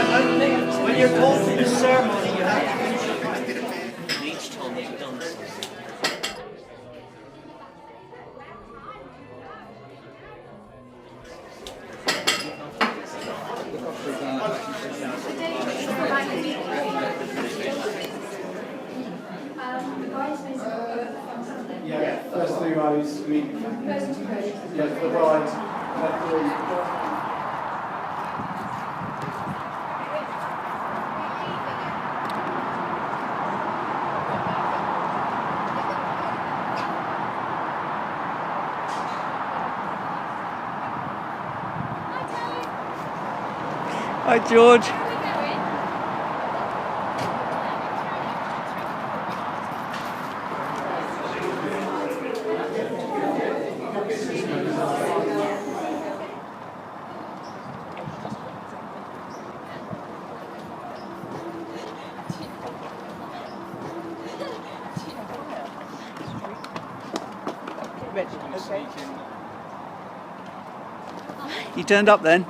One thing, when you're called to this ceremony, you have to finish it. Each time you've done something. Yeah, first 3 rows immediately. Yeah, for the bride. Hi, George. Okay. You turned up then?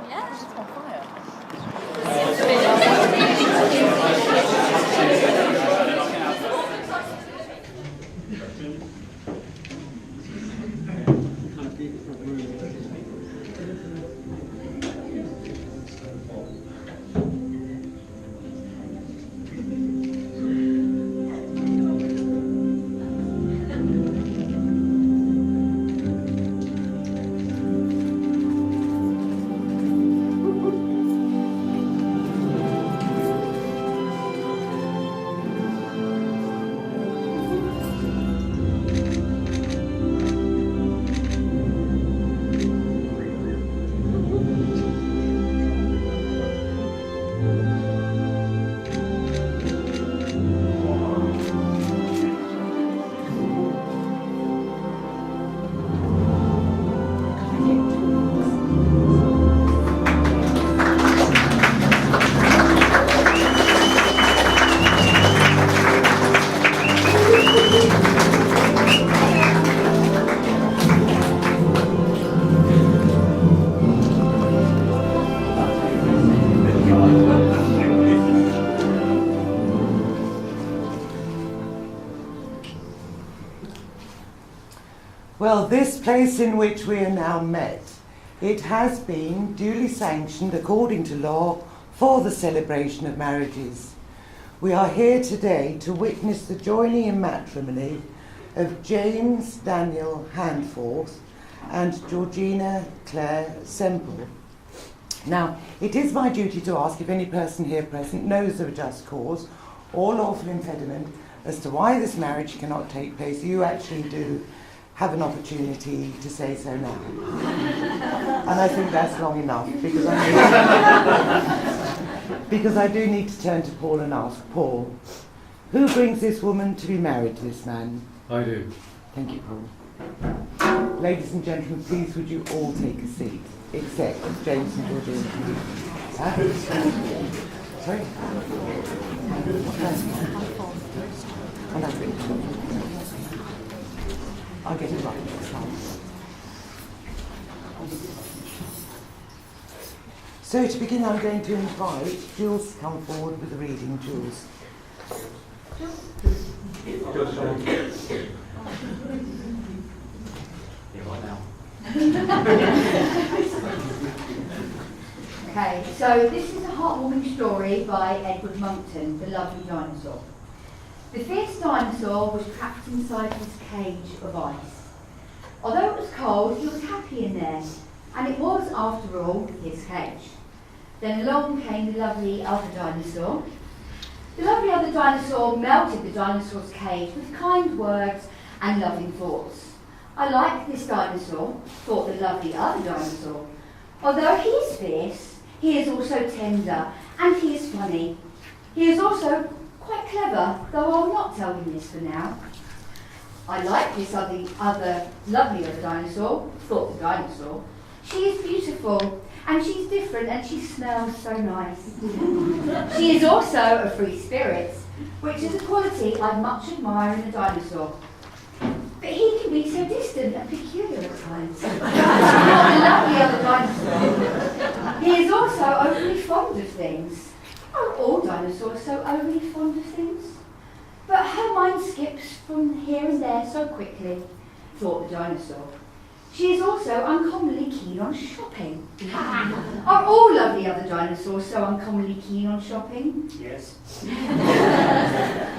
Well, this place in which we are now met, it has been duly sanctioned according to law for the celebration of marriages. We are here today to witness the joining in matrimony of James Daniel Handforth and Georgina Claire Semple. Now, it is my duty to ask if any person here present knows of a just cause or lawful impediment as to why this marriage cannot take place. You actually do have an opportunity to say so now. And I think that's long enough because I do need to turn to Paul and ask, Paul, who brings this woman to be married to this man? I do. Thank you, Paul. Ladies and gentlemen, please would you all take a seat, except James and Georgina. Huh? Sorry? Oh, that's it. I'll get it right next time. So to begin, I'm going to invite Jules to come forward with the reading. Jules. Okay, so this is a heartwarming story by Edward Monckton, The Lovely Dinosaur. The fierce dinosaur was trapped inside his cage of ice. Although it was cold, he was happy in there, and it was, after all, his cage. Then along came the lovely other dinosaur. The lovely other dinosaur melted the dinosaur's cage with kind words and loving thoughts. I like this dinosaur, thought the lovely other dinosaur. Although he is fierce, he is also tender, and he is funny. He is also quite clever, though I'll not tell him this for now. I like this lovely other dinosaur, thought the dinosaur. She is beautiful, and she's different, and she smells so nice. She is also a free spirit, which is a quality I much admire in a dinosaur. But he can be so distant and peculiar at times. Not the lovely other dinosaur. He is things. Aren't all dinosaurs so overly fond of things? But her mind skips from here and there so quickly, thought the dinosaur. She is also uncommonly keen on shopping. Are all lovely other dinosaurs so uncommonly keen on shopping? Yes.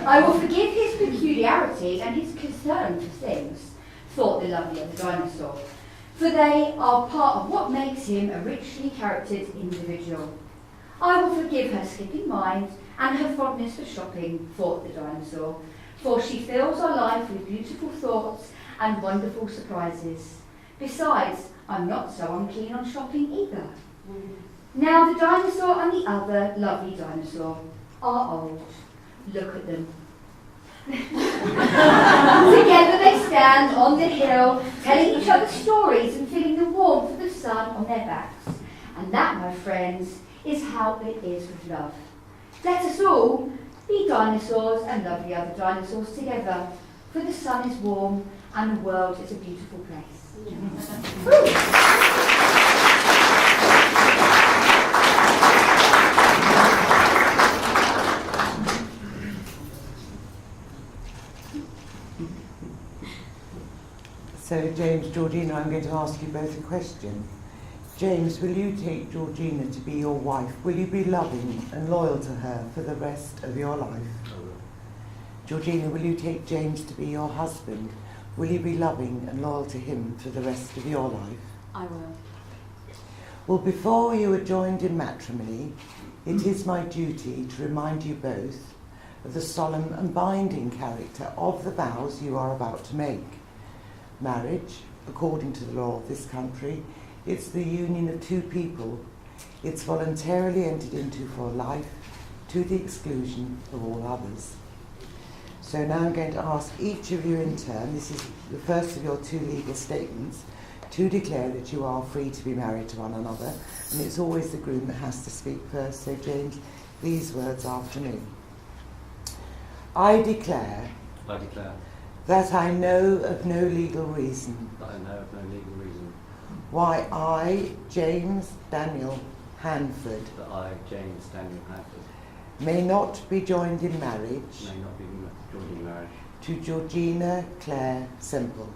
I will forgive his peculiarity and his concern for things, thought the lovely other dinosaur, for they are part of what makes him a richly charactered individual. I will forgive her skipping mind and her fondness for shopping, thought the dinosaur, for she fills our life with beautiful thoughts and wonderful surprises. Besides, I'm not so unkeen on shopping either. Now the dinosaur and the other lovely dinosaur are old. Look at them. Together they stand on the hill, telling each other stories and feeling the warmth of the sun on their backs. And that, my friends, is how it is with love. Let us all be dinosaurs and lovely other dinosaurs together, for the sun is warm and the world is a beautiful place. So, James, Georgina, I'm going to ask you both a question. James, will you take Georgina to be your wife? Will you be loving and loyal to her for the rest of your life? Georgina, will you take James to be your husband? Will you be loving and loyal to him for the rest of your life? I will. Well, before you are joined in matrimony, it is my duty to remind you both of the solemn and binding character of the vows you are about to make. Marriage, according to the law of this country, it's the union of two people. It's voluntarily entered into for life, to the exclusion of all others. So now I'm going to ask each of you in turn, this is the first of your two legal statements, to declare that you are free to be married to one another. And it's always the groom that has to speak first. So James, these words after me. I declare that I know of no legal reason why I, James Daniel Hanford, may not be joined in marriage to Georgina Claire Semple.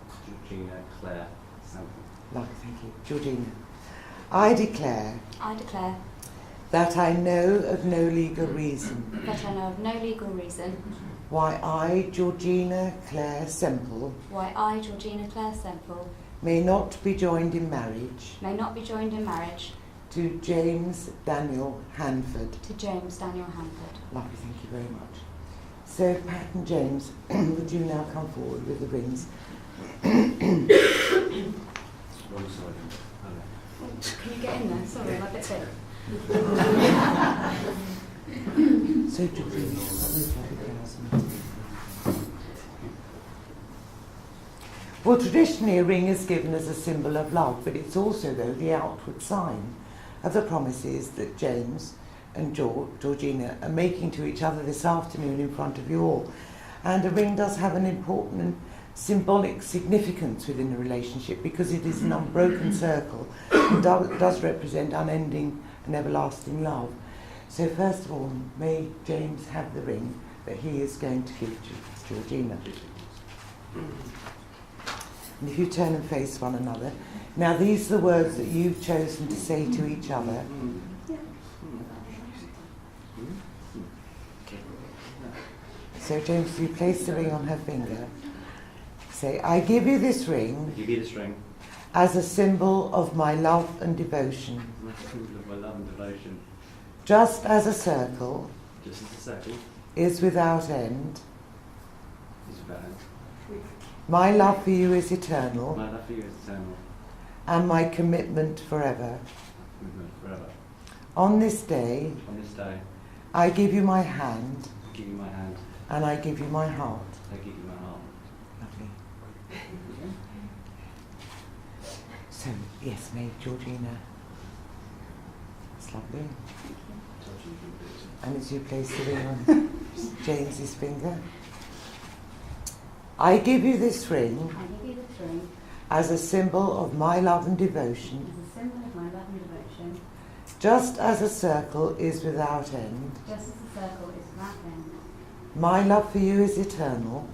Lovely, thank you. Georgina. I declare that I know of no legal reason why I, Georgina Claire Semple, may not be joined in marriage to James Daniel Hanford. Lovely, thank you very much. So, Pat and James, would you now come forward with the rings? Can you get in there? Sorry, I'm a bit sick. So, Georgina, well, traditionally a ring is given as a symbol of love, but it's also, though, the outward sign of the promises that James and Georgina are making to each other this afternoon in front of you all. And a ring does have an important and symbolic significance within a relationship because it is an unbroken circle and does represent unending and everlasting love. So first of all, may James have the ring that he is going to give to Georgina. And if you turn and face one another. Now these are the words that you've chosen to say to each other. So James, you place the ring on her finger. Say, I give you this ring as a symbol of my love and devotion. Just as a circle is without end. My love for you is eternal. And my commitment forever. On this day, I give you my hand. And I give you my heart. Lovely. So, yes, may Georgina. It's lovely. And as you place the ring on James's finger. I give you this ring as a symbol of my love and devotion. Just as a circle is without end, just as the circle is without end. my love for you is eternal,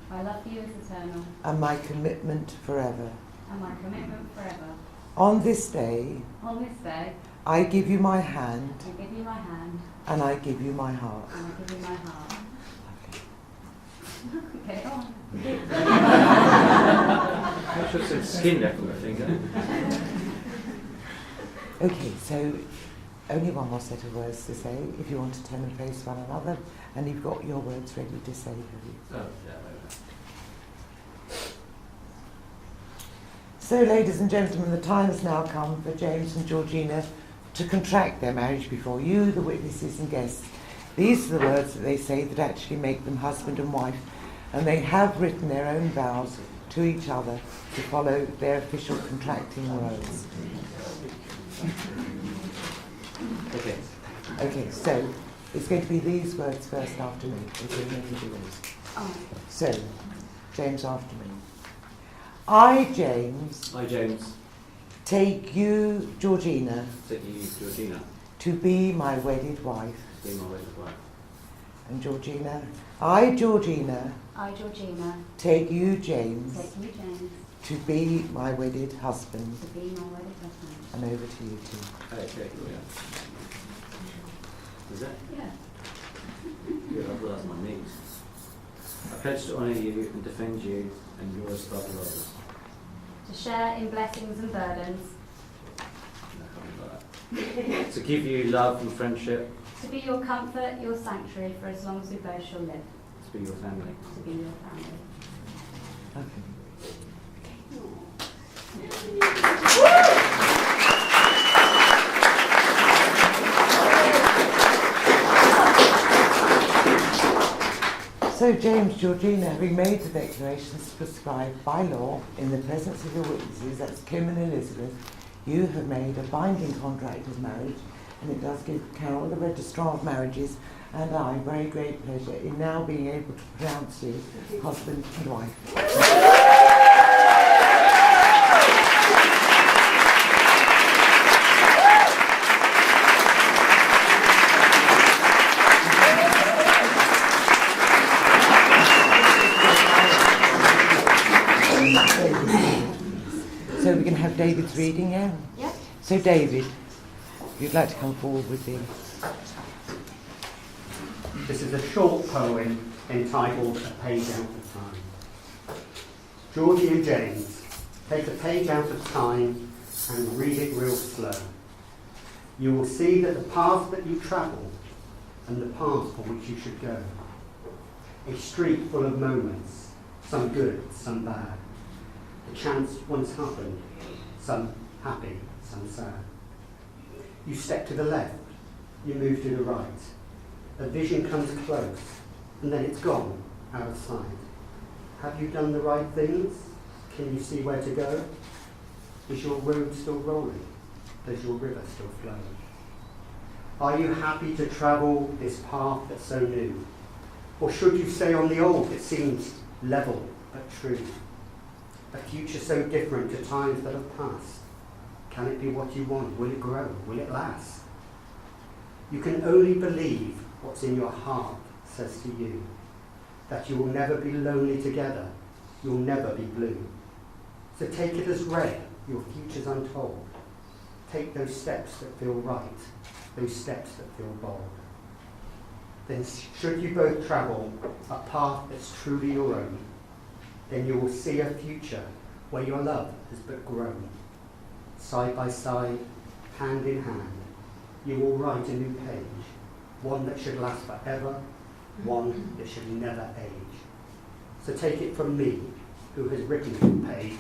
My love for you is eternal, and my commitment forever. and my commitment forever. On this day, On this day, I give you my hand, I give you my hand, and I give you my heart. and I give you my heart. Okay, on. I should have said skin record, I think. Okay, so only one more set of words to say if you want to turn and face one another, and you've got your words ready to say, have you? Oh, yeah, So, ladies and gentlemen, the time has now come for James and Georgina to contract their marriage before you, the witnesses and guests. These are the words that they say that actually make them husband and wife, and they have written their own vows to each other to follow their official contracting words. Okay. Okay, so it's going to be these words first after me. Oh. So, James after me. I, James, Hi, James. take you, Georgina, Take you, Georgina, to be my wedded wife. being my wedded wife. And Georgina, I, Georgina, I, Georgina, take you, James, take you, James, to be my wedded husband. to be my wedded husband. And over to you two. Okay, yeah. Is that? Yeah. Good, I've lost my knees. I pledge to honour you and defend you and yours above your others. To share in blessings and burdens, No, I can't remember that. To give you love and friendship, to be your comfort, your sanctuary for as long as we both shall live, to be your family. to be your family. Okay. So, James, Georgina, having made the declarations prescribed by law in the presence of your witnesses, that's Kim and Elizabeth, you have made a binding contract of marriage, and it does give Carol, the Registrar of Marriages, and I very great pleasure in now being able to pronounce you husband and wife. So we're going to have David's reading, yeah? Yeah. So David, if you'd like to come forward with the... This is a short poem entitled A Page Out of Time. Georgie and James, take a page out of time and read it real slow. You will see that the path that you travel and the path for which you should go. A street full of moments, some good, some bad. A chance once happened, some happy, some sad. You step to the left, you move to the right. A vision comes close, and then it's gone, out of sight. Have you done the right things? Can you see where to go? Is your road still rolling? Does your river still flow? Are you happy to travel this path that's so new? Or should you stay on the old that seems level but true? A future so different to times that have passed. Can it be what you want? Will it grow? Will it last? You can only believe what's in your heart says to you. That you will never be lonely together. You'll never be blue. So take it as read, your future's untold. Take those steps that feel right, those steps that feel bold. Then should you both travel a path that's truly your own, then you will see a future where your love has but grown. Side by side, hand in hand, you will write a new page, one that should last forever, one that should never age. So take it from me, who has written your page.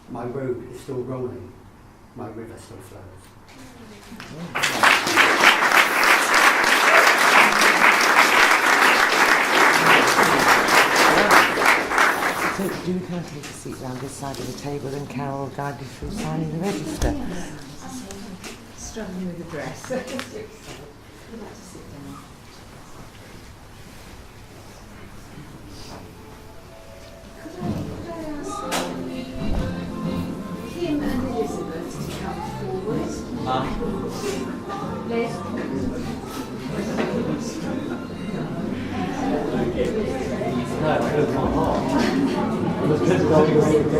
My road is still rolling, my river still flows. So do come and take a seat round this side of the table, and Carol will guide you through signing the register. Struggling with the dress. You'd like to sit down. Could I ask Kim and Elizabeth to come forward? Liz? No, it was my heart. It was just going away with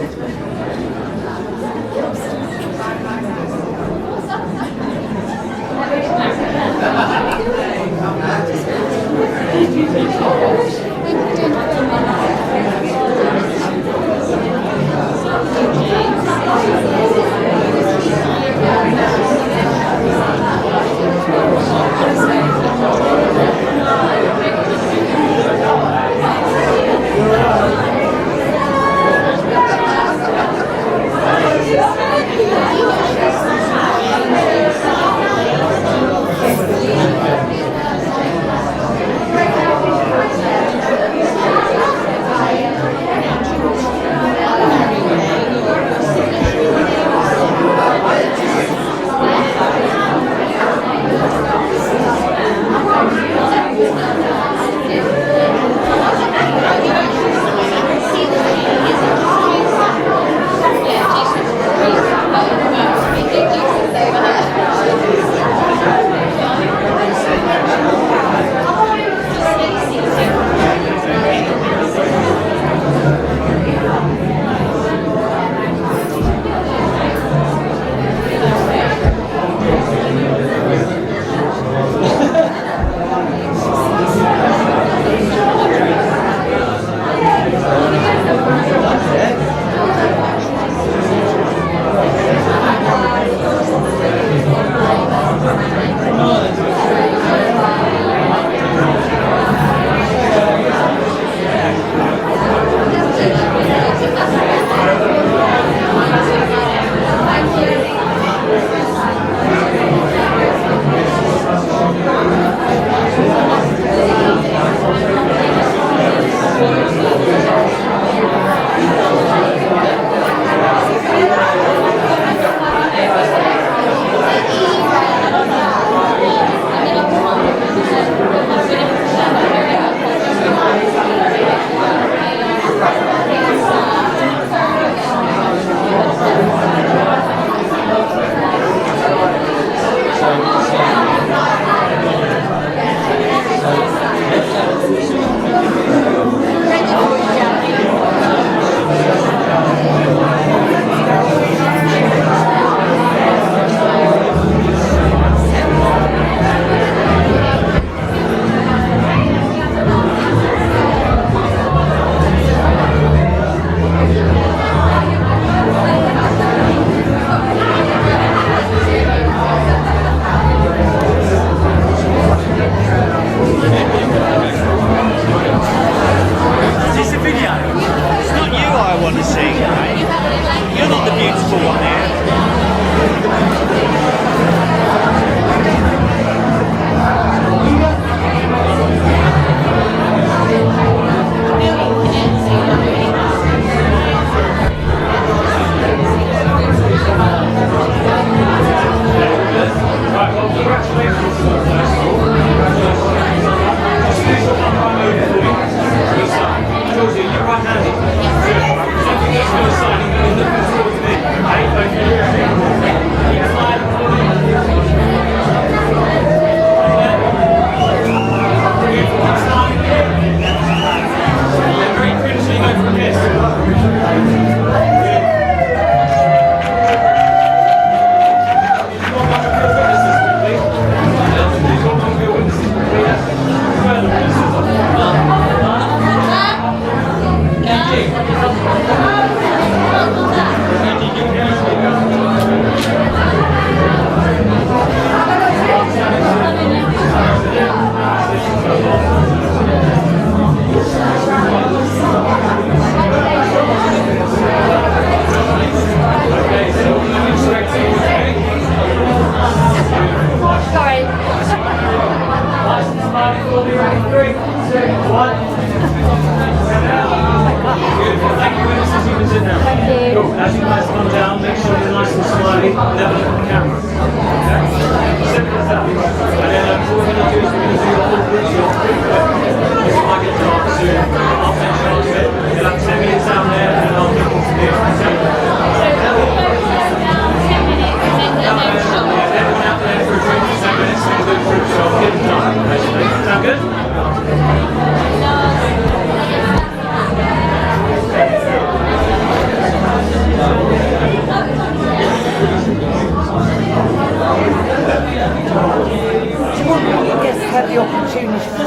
I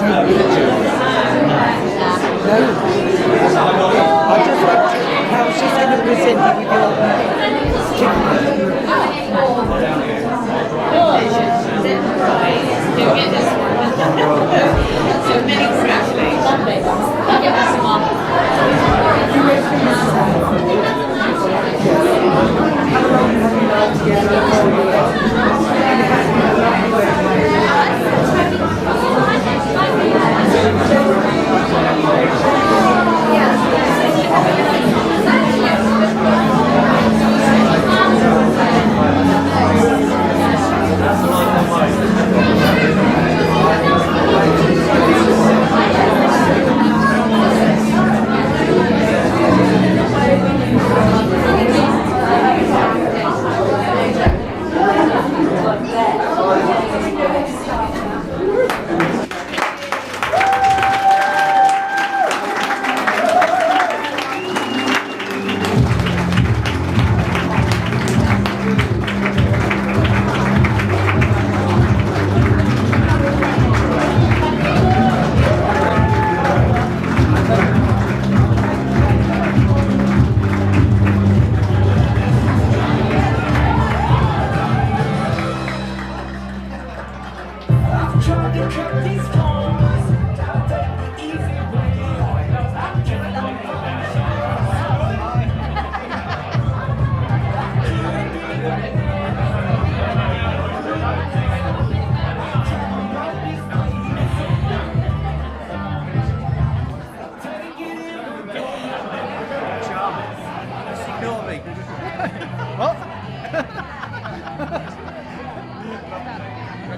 was just going to present you with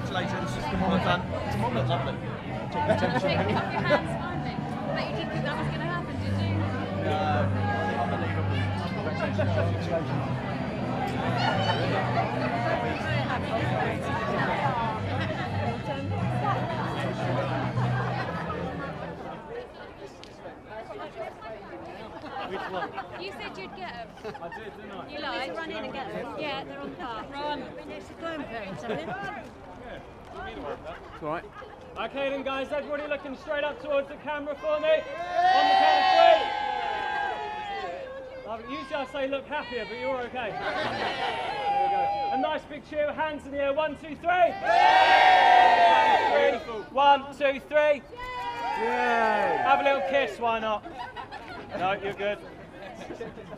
Congratulations. Well done. Lovely. Which one? You said you'd get them. I did, didn't I? You lied. Run in and get them. Yeah, they're on the car. Run. It's the grandparents, isn't it? It's all right. Okay then guys, everybody looking straight up towards the camera for me. On the count of 3. Lovely. Usually I say look happier, but you're okay. There we go. A nice big cheer, hands in the air. 1, 2, 3. 1, 2, 3. Yay. Have a little kiss, why not? No, you're good.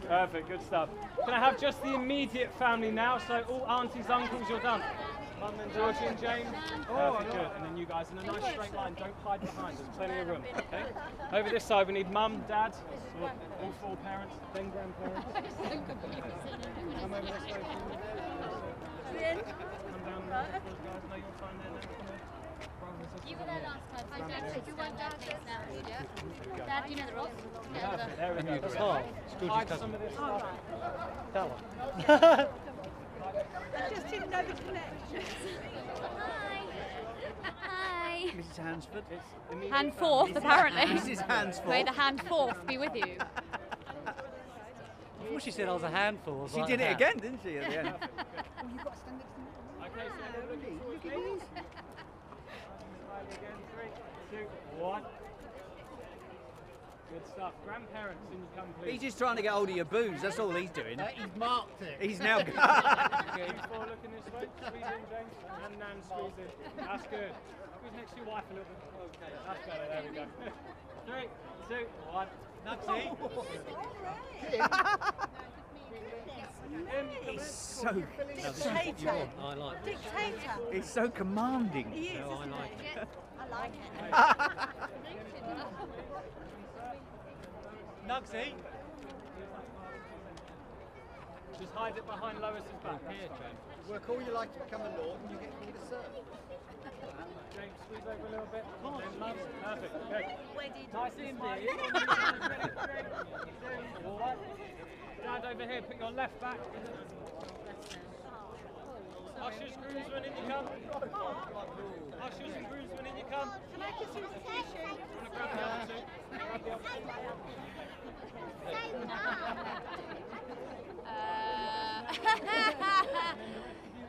Perfect, good stuff. Can I have just the immediate family now? So all aunties, uncles, you're done. Mum and Georgie and James. Perfect, good. And then you guys in a nice straight line. Don't hide behind. There's plenty of room. Okay. Over this side, we need mum, dad, so all 4 parents, then grandparents. Come over this way. Come down there. Guys, no, you're fine there. You were there last time. I don't. You weren't Dad now. Dad, you know the rules. Perfect. There we go. That's hard. Hide some of this stuff. That one. I just didn't know the connection. Hi. Hi. Mrs. Hansford. Hand forth, apparently. Mrs. Hansford. May the hand forth be with you. Before she said I was a handful. She did it again, didn't she, at the end? Okay, so they're looking towards me. Smile again. 3, 2, 1. Good stuff. Grandparents, in you come, please. He's just trying to get hold of your booze, that's all he's doing. He's marked it. He's now... Okay, you 4 looking this way. Squeeze in, James. And Nan, squeeze in. That's good. Squeeze next to your wife a little bit. Okay, that's better. There we go. 3, 2, 1. Nutsy. He's so... Dictator. I like it. Dictator. He's so commanding. He is, No, I isn't like he? it. I like it. Nugsy. Just hide it behind Lois's back. Here, James. Work all you like to become a lord and you get called a sir. James, squeeze over a little bit. Then Mum. Perfect. Okay. Wedded. Nice in there. All right. Dad over here. Put your left back. Ushers, groomsmen, in you come. Ushers and groomsmen, in you come. Can I just use the tissue? Want to grab the other 2? Grab the other 2.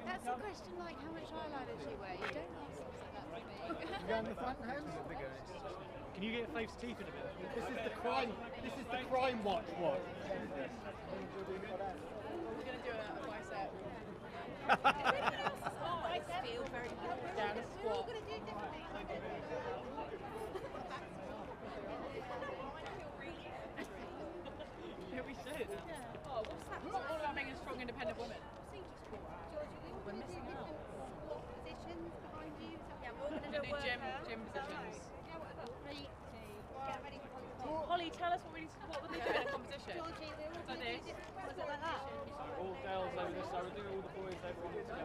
That's a question like how much eyeliner do you wear? You don't ask stuff like that to me. You go in the front, Hans? Can you get Faith's teeth in a bit? This is the crime. This is the crime watch. What? We're going to do a bicep. I feel very good. Down a squat. We're all going to do it differently. Yeah, we say it now. Oh, what's that? All about being a strong, independent woman. We're missing out. Positions behind you. Yeah, we're all going to do gym positions. Ready to get ready for Holly, tell us what we need to, what would they do in a competition? Georgie, we're all Like going to this. do different. Was it like that? So all girls over this side, we're doing all the boys over on together.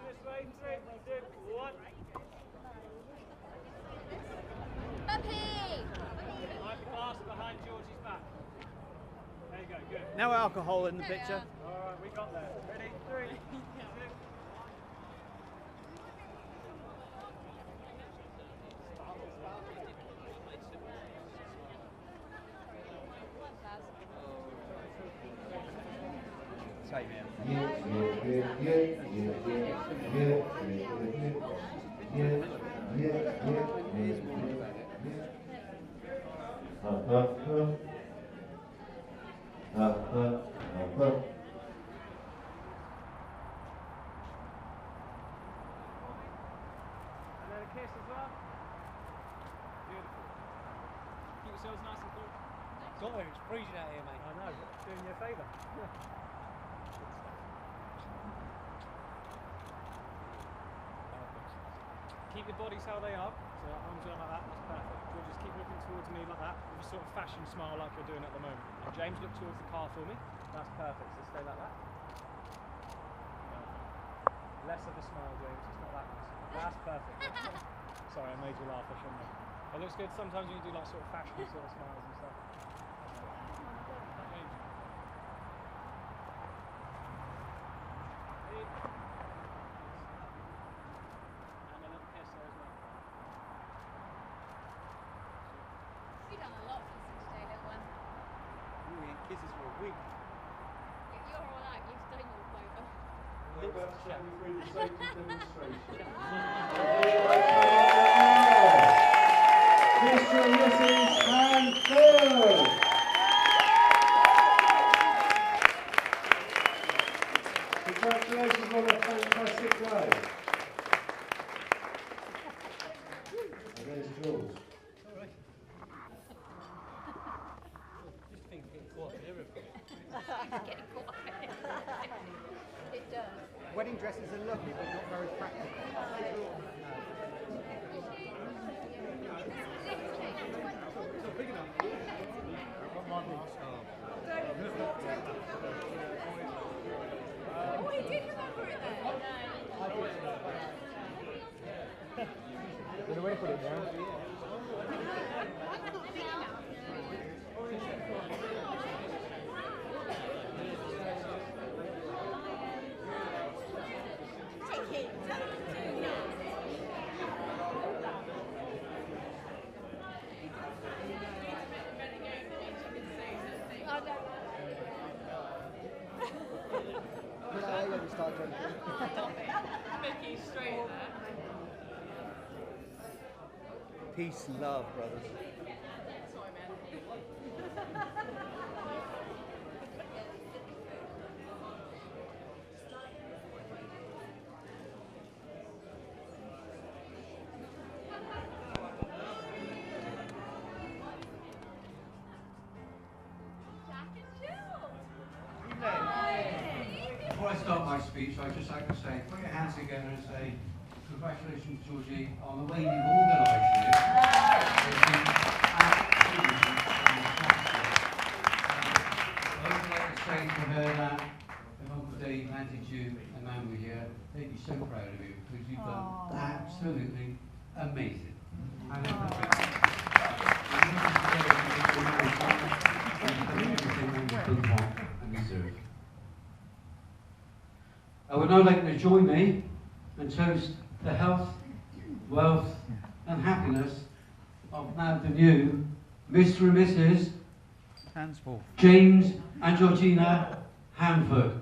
This way, 3, 2, 1. Puppy! Right, pass behind Georgie's back. There you go, good. No alcohol in the There we picture. are. Alright, we got there. Ready? 3, 2. Same here. And then a kiss as well. Beautiful. Keep yourselves nice and cool. Got it. It's freezing out here, mate. I know, but doing you a favour. Keep your bodies how they are. So arms are like that. That's perfect. You'll just keep looking towards me like that with a sort of fashion smile like you're doing at the moment. And James, look towards the car for me. That's perfect. So stay like that. Less of a smile, James. It's not that much. That's perfect. Sorry, I made you laugh. I shouldn't have. It looks good. Sometimes when you do like sort of fashion sort of smiles and stuff. James. And a little kiss there as well. You've done a lot for us today, little one. We ain't kisses for a week. You're all out. You've done your quota. Mr. and Mrs. Hanford. Congratulations on a fantastic day. And there's Jules. Just think it's quite everything. Getting caught up in it. It does. Wedding dresses are lovely, but not very practical. Big enough. Oh, he did remember it then. Where do we put it down? Take it. Tell him to do that. Oh, no. Yeah, let me start drinking. Mickey straight there. Peace and love, brothers. That's what I meant. Before I start my speech, I'd just like to say, put your hands together and say, congratulations, Georgie, on the way you've organised this. It's been absolutely fantastic. I would like to say to her that if Uncle Dave handed you a memory here, they'd be so proud of you because you've done absolutely amazing. And would now like you to join me and toast the health, wealth and happiness of now the new Mr. and Mrs. Handsful. James and Georgina Hanford.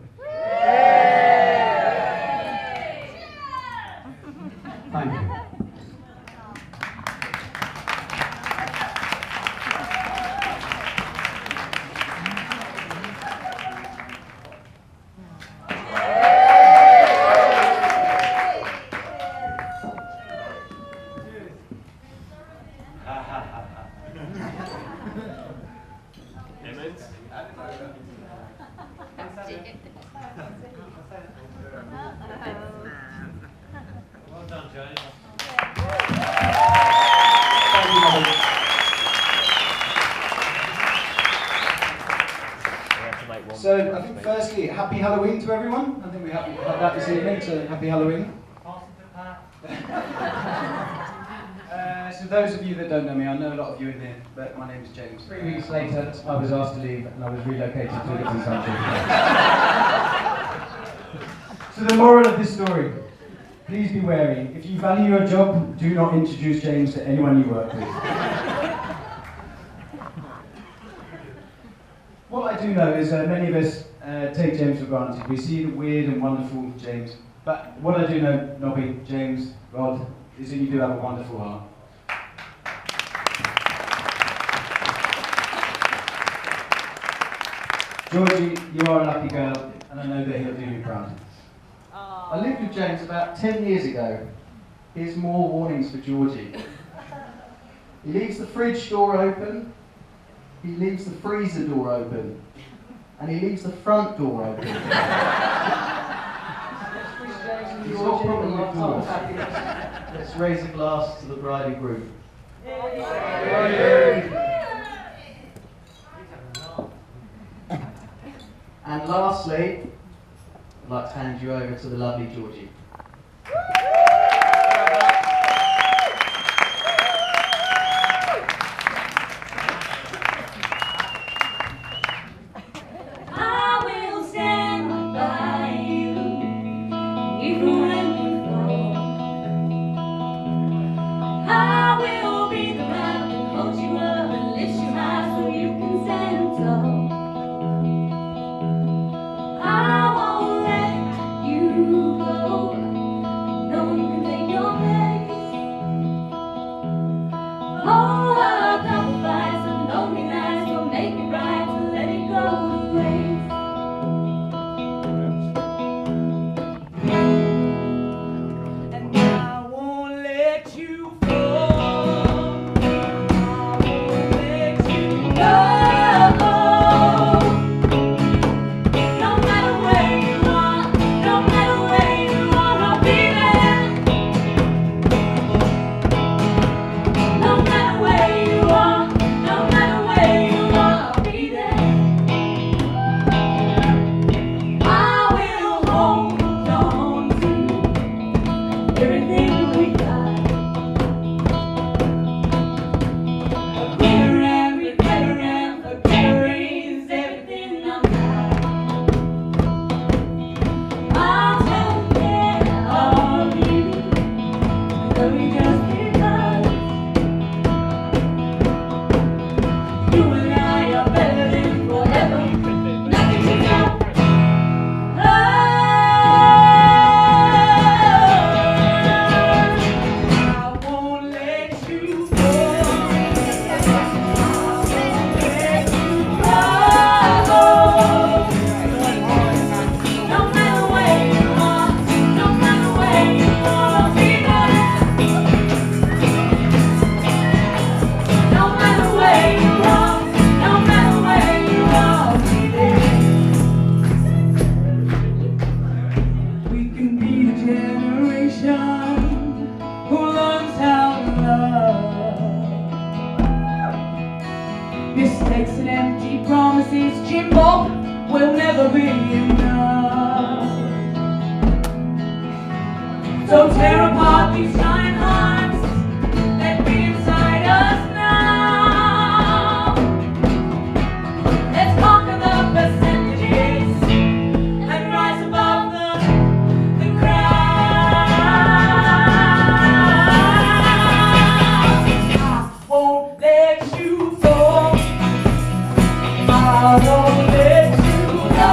Thank you. Well done, James. So I think firstly, happy Halloween to everyone. I think we had that this evening, so happy Halloween. So those of you that don't know me, I know a lot of you in here, but my name is James. 3 weeks later, I was asked to leave and I was relocated to a different country. So the moral of this story, please be wary. If you value your job, do not introduce James to anyone you work with. What I do know is many of us take James for granted. We see the weird and wonderful James. But what I do know, Nobby, James, Rod, is that you do have a wonderful heart. Georgie, you are a lucky girl, and I know that he'll do you proud. I lived with James about 10 years ago. Here's more warnings for Georgie. He leaves the fridge door open, he leaves the freezer door open, and he leaves the front door open. He's got a problem with doors. Let's raise a glass to the bride and groom. And lastly, I'd like to hand you over to the lovely Georgie. I will stand by you, even when you fall. I will be the man that holds you up and lifts you high so you can stand tall. I won't let you go. No one can take your place. Oh, a couple fights and lonely nights will make it right to let it go to waste. And I won't let you fall. I won't let you go. No matter where you are, no matter where you are, I'll be there. No matter where you are, no matter where you are, I'll be there. I will hold on to everything we got. A glitter and regretter and forgetter is everything I'm got. I'll take care of you, love you just because. You and I are better than forever. Nothing to stop. I won't let you go. No matter where you are, no matter where you are, I'll be there. No matter where you are, no matter where you are, I'll be there. We can be the generation who learns how to love. Mistakes and empty promises, Jimbo, will never be enough. So tear apart these giant hearts that beat inside us now. Let's conquer the percentages and rise above the fall. I won't let you go.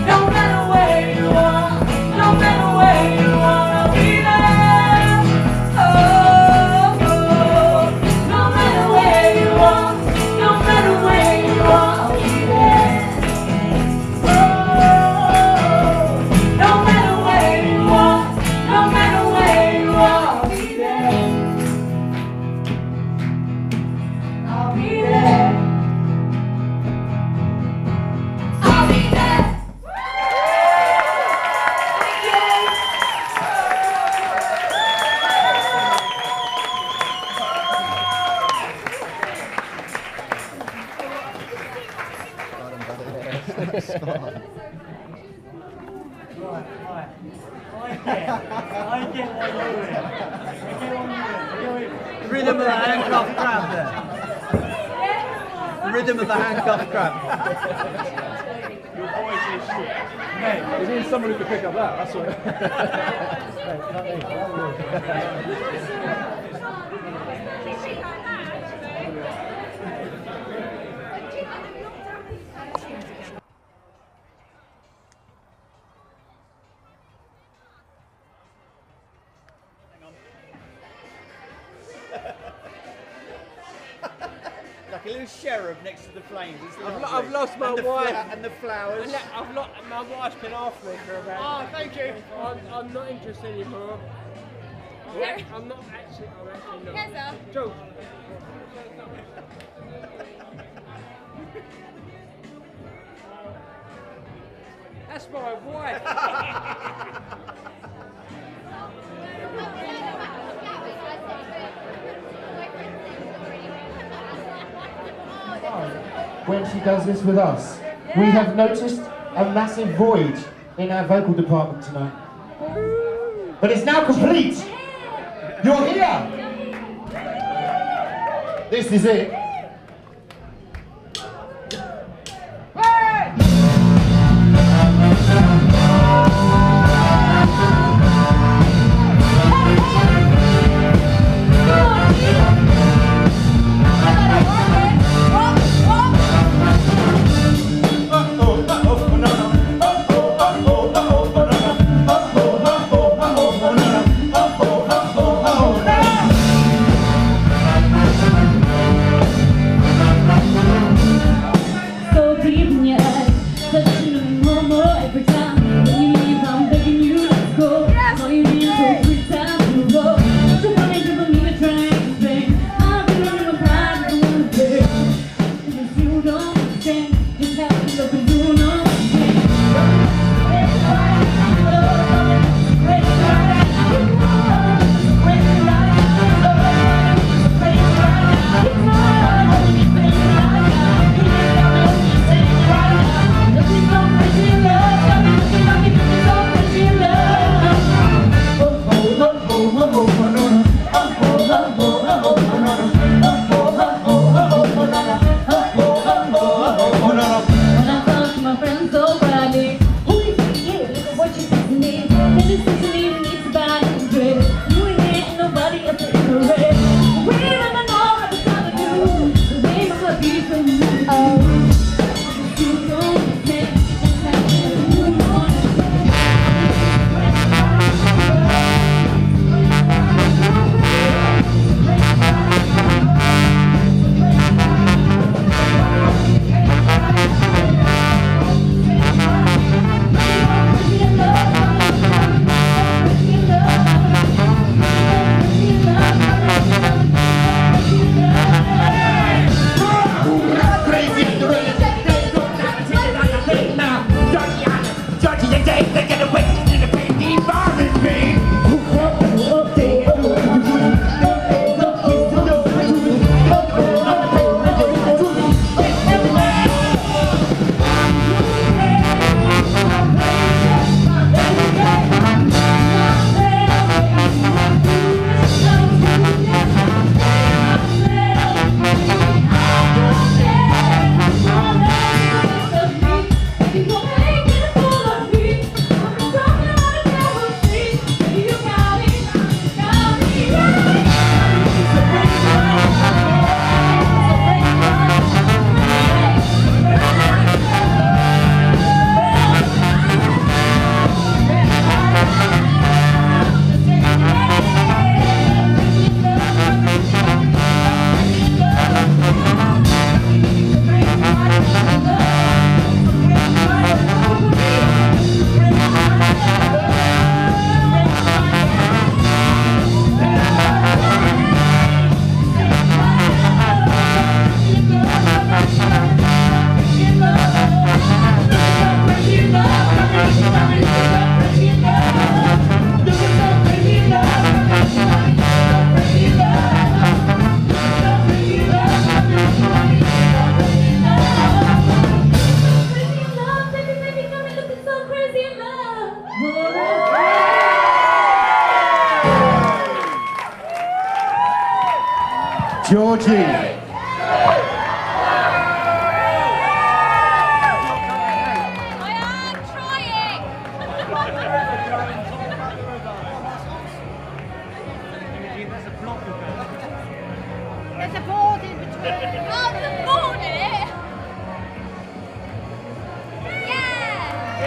No matter where you are, no matter where you are, I'll be there. Oh, no matter where you are, no matter where you are, I'll be there. Oh, no matter where you are, no matter where you are, I'll be there. I'll be there. I'll be there. The rhythm of the handcuff grab there. The rhythm of the handcuff grab. Your voice is shit. Mate, we need someone who can pick up that, that's all. Like a little cherub next to the flames. It's I've lost my wife. And the flowers. My wife's been off me for about. Oh, thank you. I'm not interested anymore. Okay. I'm actually not. Yes, sir. Joe. That's my wife. When she does this with us, we have noticed a massive void in our vocal department tonight. But it's now complete. You're here. This is it. Georgie. There's a board in between. Oh, there's a board in it? Yeah!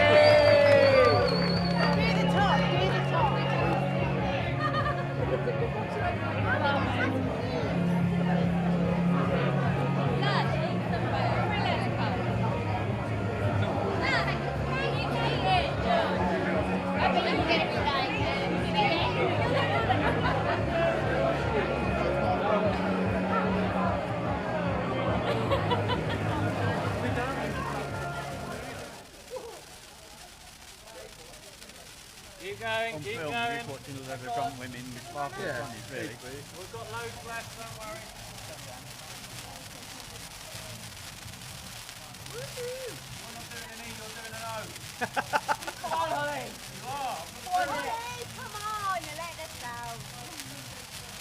Do the top, do the top. I bet you can get it Keep going, keep going. Watching all those drunk women with sparkles on you, really. We've got loads left, don't worry. You're not doing an E, you're doing an O. Come on, Holly. You are. Holly, come on, you let us down.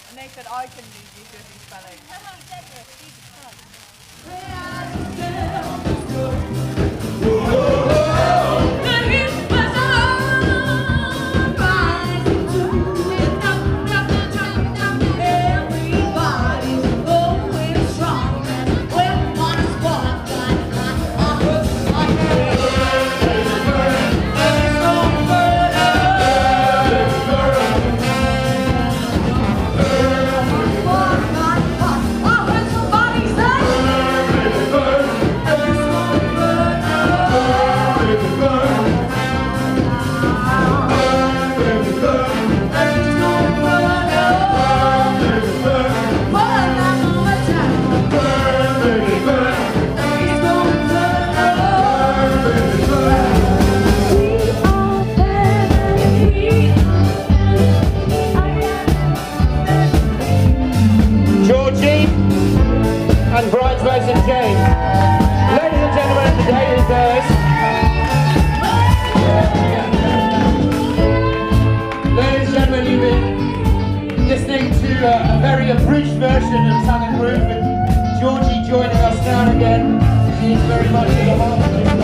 And they said I can do GCSE spelling. Georgie and bridesmaids and James. Ladies and gentlemen, the day is theirs. Ladies and gentlemen, you've been listening to a very abridged version of Tongue and Groove with Georgie joining us now and again. She is very much in the heart of the